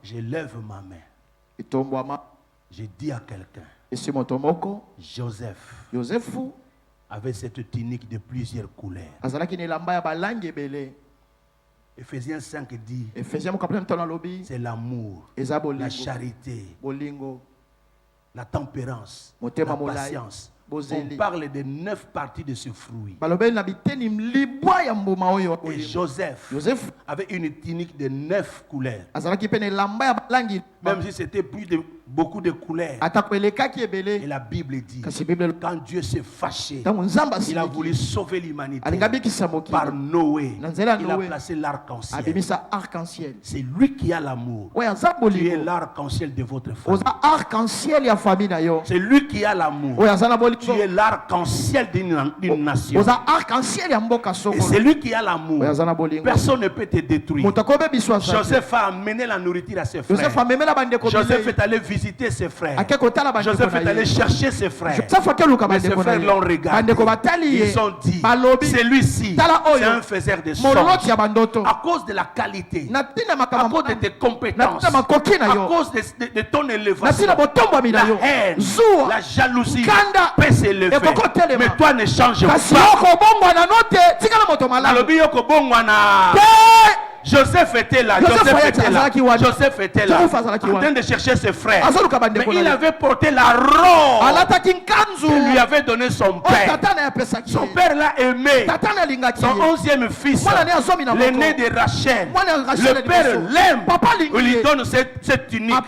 Je lève ma main. Je dis à quelqu'un, Joseph avait cette tunique de plusieurs couleurs. Ephésiens 5 dit, c'est l'amour, la charité, la tempérance, la patience. On parle de 9 parties de ce fruit. Et Joseph avait une tunique de 9 couleurs. Même si c'était plus de beaucoup de couleurs. Et la Bible dit, quand Dieu s'est fâché, il a voulu sauver l'humanité. Par Noé, il a placé l'arc-en-ciel. C'est lui qui a l'amour. Tu es l'arc-en-ciel de votre famille. C'est lui qui a l'amour. Tu es l'arc-en-ciel d'une nation. Et c'est lui qui a l'amour. Personne ne peut te détruire. Joseph a amené la nourriture à ses frères. Joseph est allé visiter ses frères. Joseph est allé chercher ses frères. Mais ses frères l'ont regardé. Ils ont dit, celui-ci, c'est un faiseur de songes. À cause de la qualité, à cause de tes compétences, à cause de ton élévation, la haine, la jalousie peut s'élever. Mais toi ne change pas. Joseph était là. Joseph était là. En train de chercher ses frères. Mais il avait porté la robe que lui avait donné son père. Son père l'a aimé. Son 11e fils, l'aîné de Rachel. Le père l'aime. Il lui donne cette tunique.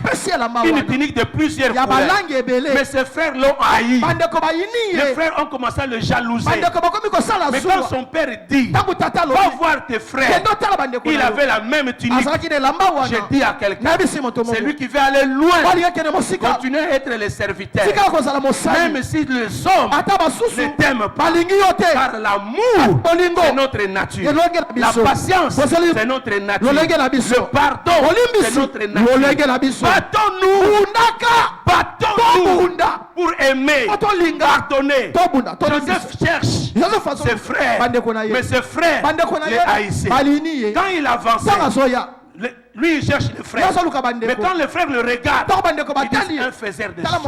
Une tunique de plusieurs couleurs. Mais ses frères l'ont haï. Les frères ont commencé à le jalouser. Mais quand son père dit, va voir tes frères, il avait la même tunique. J'ai dit à quelqu'un, c'est lui qui veut aller loin, continuer à être le serviteur. Même si les hommes ne t'aiment pas, car l'amour c'est notre nature, la patience c'est notre nature, le pardon c'est notre nature. Battons-nous pour aimer, pardonner. Joseph cherche ses frères, mais ses frères les haïssaient. Quand il avançait, lui il cherche les frères. Mais quand les frères le regardent, il dit un faiseur de songes.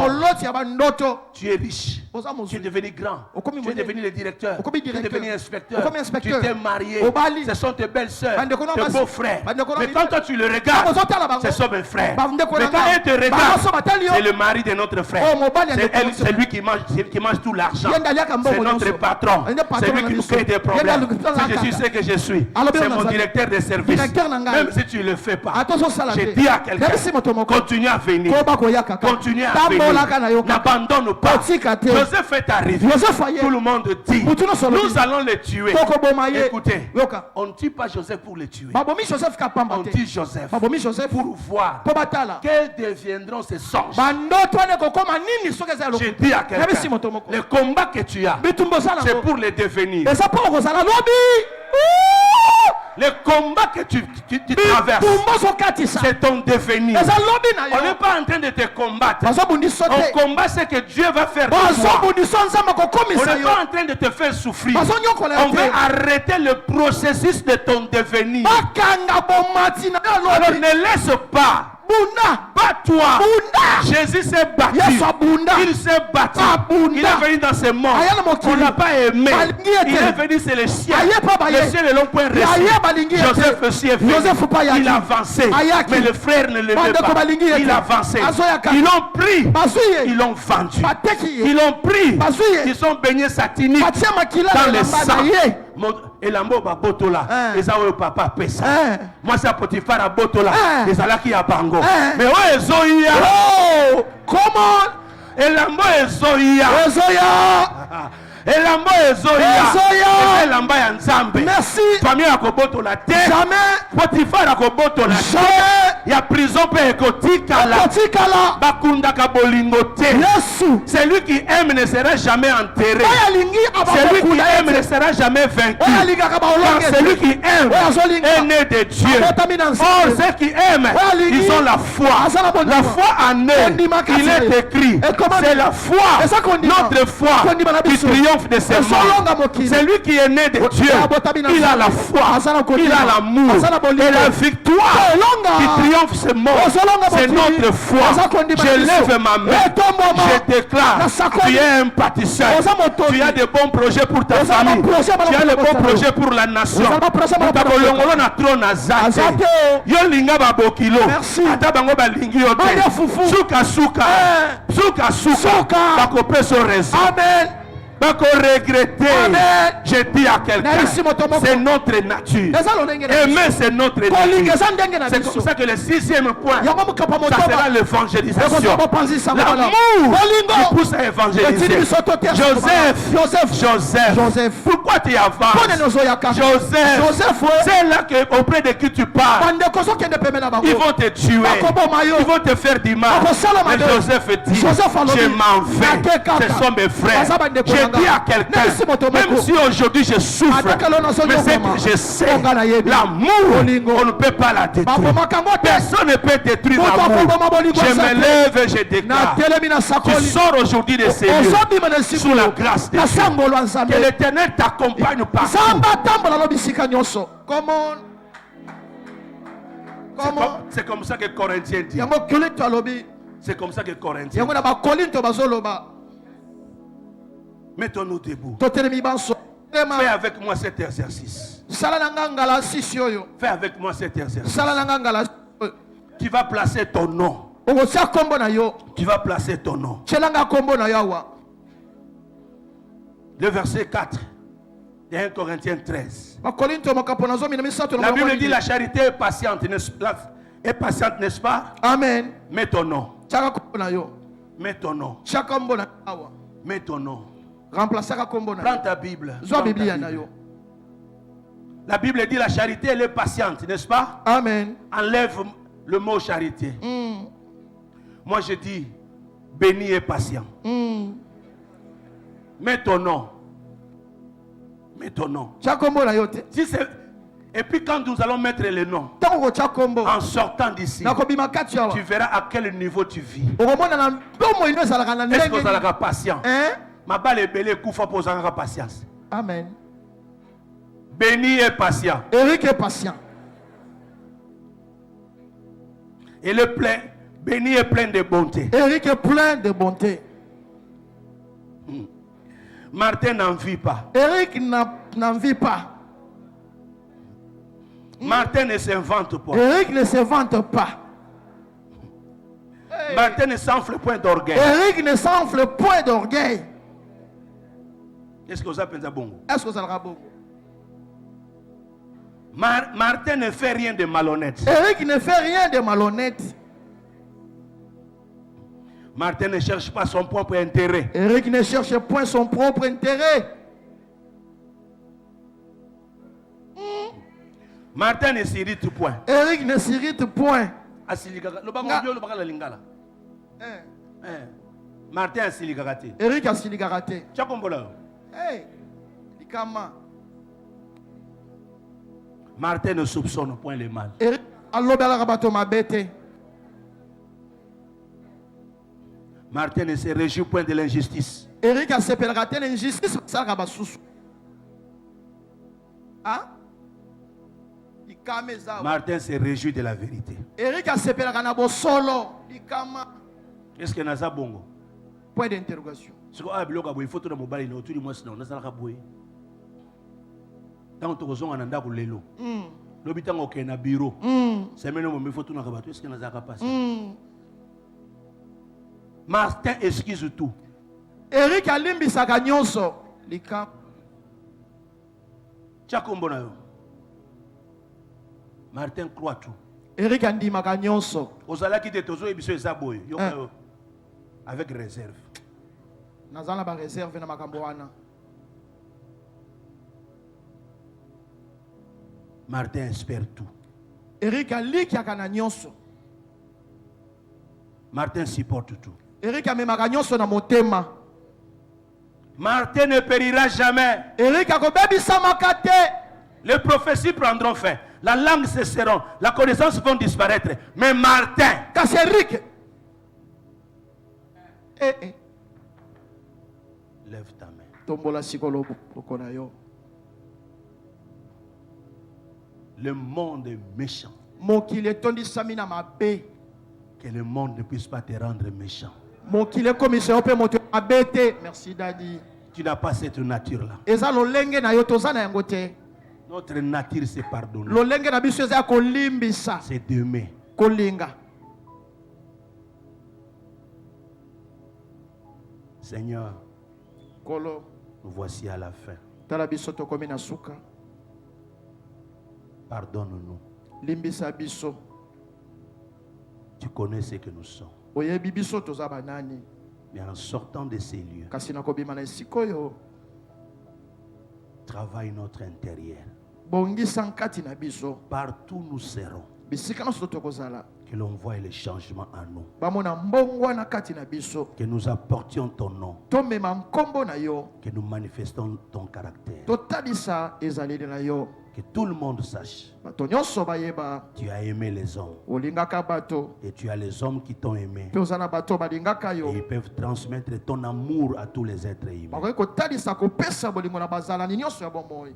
Tu es riche, tu es devenu grand, tu es devenu le directeur, tu es devenu inspecteur, tu t'es marié, ce sont tes belles sœurs, tes beaux frères. Mais quand toi tu le regardes, ce sont mes frères. Mais quand elle te regarde, c'est le mari de notre frère. C'est lui qui mange tout l'argent. C'est notre patron. C'est lui qui nous crée des problèmes. Si je suis ce que je suis, c'est mon directeur de service. Même si tu ne le fais pas, j'ai dit à quelqu'un, continue à venir. Continue à venir. N'abandonne pas. Joseph est arrivé. Tout le monde dit, nous allons le tuer. Écoutez, on ne tue pas Joseph pour le tuer. On tue Joseph pour voir quels deviendront ces songes. J'ai dit à quelqu'un, le combat que tu as, c'est pour le devenir. Le combat que tu traverses, c'est ton devenir. On n'est pas en train de te combattre. On combat ce que Dieu va faire pour toi. On n'est pas en train de te faire souffrir. On veut arrêter le processus de ton devenir. Alors ne laisse pas Bats-toi. Jésus s'est battu. Il s'est battu. Il est venu dans ce monde. On n'a pas aimé. Il est venu, c'est le ciel. Le ciel est long point resté. Joseph aussi est venu. Il a avancé. Mais le frère ne le veut pas. Il a avancé. Ils l'ont pris. Ils l'ont vendu. Ils l'ont pris. Ils sont baignés satiniques dans le sang. Et la mot babotola, les aoué papa pesa. Moi c'est Potifar à botola, les alaki à bango. Mais ouais Ezoïa. Oh, comment? Et la mot Ezoïa. Et la mot Ezoïa. Et la mot Nzambe. Merci. Famille à kobotola te. Jamais. Potifar à kobotola. Jamais. Il y a prison pe ekotikala. Bakunda kabolingote. C'est lui qui aime ne sera jamais enterré. C'est lui qui aime ne sera jamais vaincu. C'est lui qui aime est né de Dieu. Or ceux qui aiment, ils ont la foi. La foi en eux, il est écrit. C'est la foi, notre foi, qui triomphe de ces morts. C'est lui qui est né de Dieu. Il a la foi, il a l'amour et la victoire qui triomphe ce monde. C'est notre foi. Je lève ma main. Je déclare, tu es un pâtisseur. Tu as de bons projets pour ta famille. Tu as de bons projets pour la nation. Amen. Regretter, je dis à quelqu'un, c'est notre nature. Aimer, c'est notre nature. C'est comme ça que le sixième point, ça sera l'évangélisation. L'amour qui pousse à évangéliser. Joseph, pourquoi tu avances? Joseph, c'est là que, auprès de qui tu parles, ils vont te tuer, ils vont te faire du mal. Mais Joseph dit, je m'en vais, ce sont mes frères. Je dis à quelqu'un, même si aujourd'hui je souffre, mais c'est que je sais, l'amour, on ne peut pas la détruire. Personne ne peut détruire l'amour. Je me lève et je déclare, tu sors aujourd'hui de ces lieux sous la grâce de Dieu. Que l'Éternel t'accompagne partout. C'est comme ça que Corinthiens dit. C'est comme ça que Corinthiens dit. Mettons-nous debout. Fais avec moi cet exercice. Fais avec moi cet exercice. Tu vas placer ton nom. Tu vas placer ton nom. Le verset 4 de 1 Corinthiens 13. La Bible dit la charité est patiente, n'est-ce pas? Est patiente, n'est-ce pas? Amen. Mets ton nom. Mets ton nom. Mets ton nom. Prends ta Bible. La Bible dit la charité elle est patiente, n'est-ce pas? Amen. Enlève le mot charité. Moi je dis béni et patient. Mets ton nom. Mets ton nom. Si et puis quand nous allons mettre le nom, en sortant d'ici, tu verras à quel niveau tu vis. Est-ce que vous avez patience? Ma balle est belle, koufa pour avoir patience. Amen. Béni et patient. Eric est patient. Et le plein, béni est plein de bonté. Eric est plein de bonté. Martin n'en vit pas. Eric n'en vit pas. Martin ne s'invente pas. Eric ne s'invente pas. Martin ne s'enfle point d'orgueil. Eric ne s'enfle point d'orgueil. Est-ce que vous avez pensé bon? Est-ce que vous avez bon? Martin ne fait rien de malhonnête. Eric ne fait rien de malhonnête. Martin ne cherche pas son propre intérêt. Eric ne cherche point son propre intérêt. Martin ne s'irrite point. Eric ne s'irrite point. Martin a siligaraté. Eric a siligaraté. Hey, Martin ne soupçonne point le mal. Eric Martin ne se réjouit point de l'injustice. Eric a séparé l'injustice. Ah? Martin se réjouit de la vérité. Est-ce que Naza Bongo? Point d'interrogation. Il faut tout le monde il tout le monde sinon Naza Kaboui. Tant que tu as un anda kulelo. L'habitant au Kenya bureau. C'est maintenant il faut tout le monde. Est-ce que Naza Kapasi? Martin excuse tout. Eric alimbi sakanyonso. Lika. Chakombo na yo. Martin croit tout. Eric andi makanyonso. Ozala ki te tozo ebiso ezaboy. Yo avec réserve. Nazala ba réserve na makambo wana. Martin espère tout. Eric aliki akananyonso. Martin supporte tout. Eric amemaka nyonso na motema. Martin ne périra jamais. Eric akobebisamaka te. Les prophéties prendront fin. La langue cesseront. La connaissance vont disparaître. Mais Martin. Kasi Eric. Lève ta main. Tombola sikolo pokona yo. Le monde est méchant. Mokile tondi samina mabe. Que le monde ne puisse pas te rendre méchant. Mokile commission pe moto abete. Merci Daddy. Tu n'as pas cette nature-là. Eza lolenge na yo tozana yango te. Notre nature c'est pardonner. Lolenge na biso eza kolimbisa. C'est d'aimer. Kolinga. Seigneur, Kolo, nous voici à la fin. Tala biso tokomi na suka. Pardonne-nous. Limbisa biso. Tu connais ce que nous sommes. Oyebi biso tozaba nani. Mais en sortant de ces lieux, kasi nakobima na sikoyo, travaille notre intérieur. Bongisa nkati na biso. Partout nous serons. Bisika na soto kozala. Que l'on voie les changements en nous. Bamona mbongwa na kati na biso. Que nous apportions ton nom. Tomema nkombo na yo. Que nous manifestons ton caractère. Totalisa ezali na yo. Que tout le monde sache. Tu as aimé les hommes. Et tu as les hommes qui t'ont aimé. Et ils peuvent transmettre ton amour à tous les êtres humains.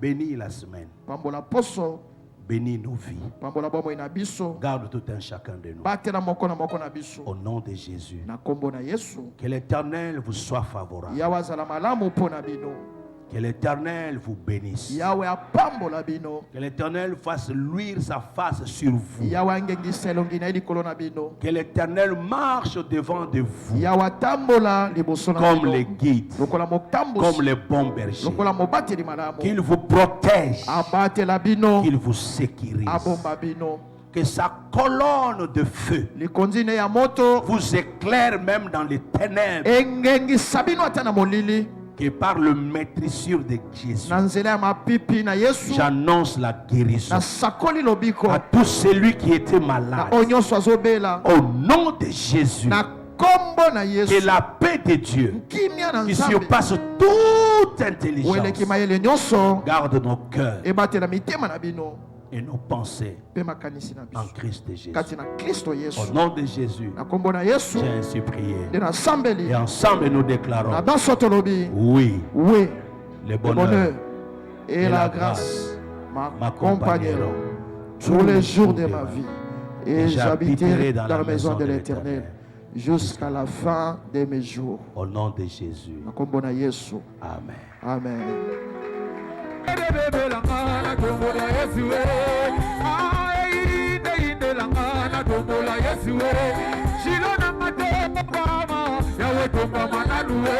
Bénis la semaine. Bénis nos vies. Garde tout un chacun de nous. Au nom de Jésus. Que l'Éternel vous soit favorable. Que l'Éternel vous bénisse. Que l'Éternel fasse luire sa face sur vous. Que l'Éternel marche devant de vous. Comme les guides. Comme les bons bergers. Qu'il vous protège. Qu'il vous sécurise. Que sa colonne de feu vous éclaire même dans les ténèbres. Que par le maîtrisure de Jésus, j'annonce la guérison à tout celui qui était malade. Au nom de Jésus, que la paix de Dieu, qui surpasse toute intelligence, garde nos cœurs et nos pensées en Christ Jésus. Au nom de Jésus, j'ai ainsi prié. Et ensemble nous déclarons: oui, le bonheur et la grâce m'accompagneront tous les jours de ma vie. Et j'habiterai dans la maison de l'Éternel jusqu'à la fin de mes jours. Au nom de Jésus. Amen. Amen. Shilona mate mama, yawe tumba mananuwe.